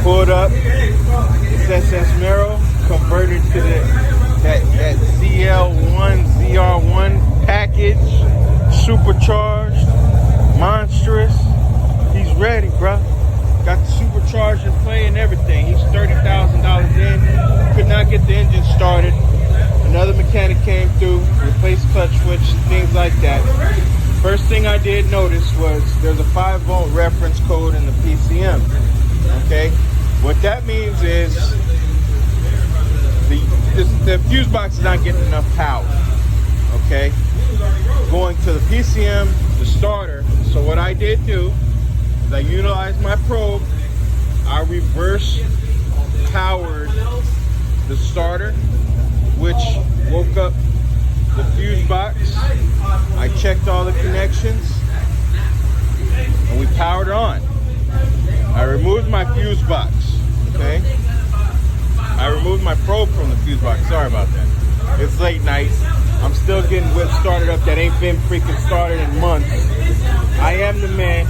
Pulled up, it's SS Camaro, converted to that ZL1, ZR1 package, supercharged, monstrous. He's ready, bro. Got the supercharged in play and everything. He's $30,000 in. Could not get the engine started. Another mechanic came through, replaced clutch switch, things like that. First thing I did notice was there's a 5-volt reference code in the PCM. Okay, what that means is the fuse box is not getting enough power. Okay, going to the PCM, the starter. So what I did do is I utilized my probe. I reverse powered the starter, which woke up the fuse box. I checked all the connections and we powered on. I removed my fuse box, okay? I removed my probe from the fuse box. Sorry about that. It's late night. I'm still getting whip started up that ain't been freaking started in months. I am the man.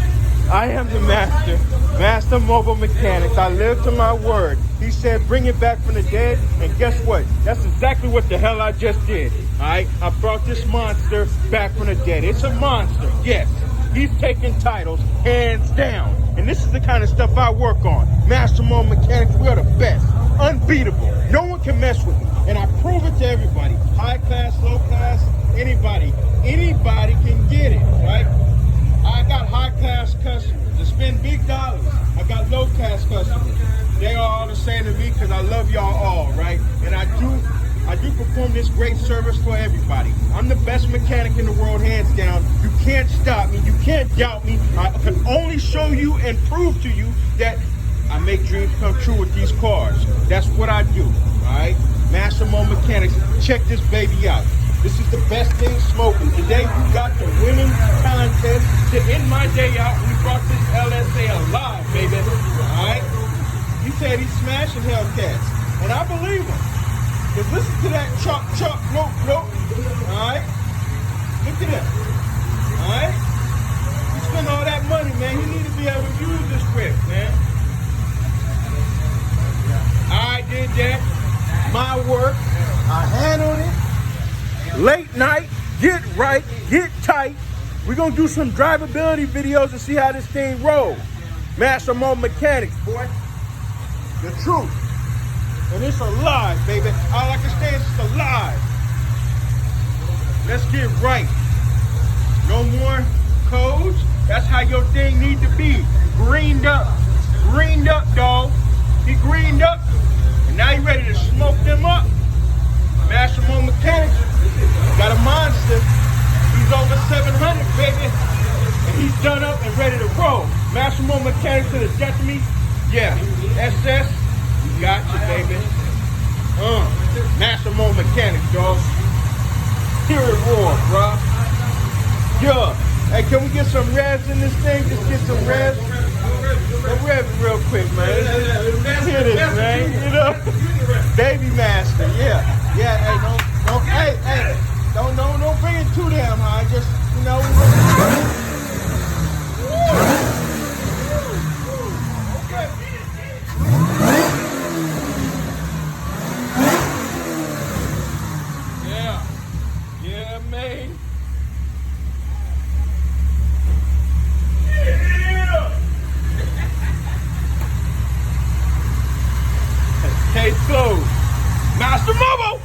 I am the master mobile mechanics. I live to my word. He said, bring it back from the dead. And guess what? That's exactly what the hell I just did. All right? I brought this monster back from the dead. It's a monster, yes. He's taking titles, hands down. And this is the kind of stuff I work on. Master Mode Mechanics, we are the best. Unbeatable. No one can mess with me. And I prove it to everybody. High class, low class, anybody. Anybody can get it, right? I got high class customers that spend big dollars. I got low class customers. They are all the same to me because I love y'all all, right? And I do perform this great service for everybody. I'm the best mechanic in the world, hands down. You can't stop me. You can't doubt me. I can only show you and prove to you that I make dreams come true with these cars. That's what I do, all right? Master Mode Mechanics, check this baby out. This is the best thing smoking. Today we got the winning contest to end my day out. We brought this LSA alive, baby, all right? He said he's smashing Hellcats, and I believe him. Just listen to that chop, chop, nope, nope. Alright? Look at that. Alright? You spend all that money, man. You need to be able to use this grip, man. I did that. My work. I handled it. Late night. Get right. Get tight. We're going to do some drivability videos and see how this thing rolls. Master Mode Mechanics, boy. The truth. And it's alive, baby. All I can say is it's alive. Let's get right. No more codes. That's how your thing need to be. Greened up. Greened up, dog. He greened up. And now you ready to smoke them up. Master Mode Mechanics got a monster. He's over 700, baby. And he's done up and ready to roll. Master Mode Mechanics to the death of me. Yeah. SS. You got you, baby. Master Mode Mechanics, dog. Hear it roar, bro. Yeah. Hey, can we get some revs in this thing? Just get some revs. Let's rev it real quick, man. Let's hear this, man. You know? Baby Master, yeah. Yeah, hey, don't bring it too damn high. Just, you know. Yeah, man. Case closed. Master Mobile.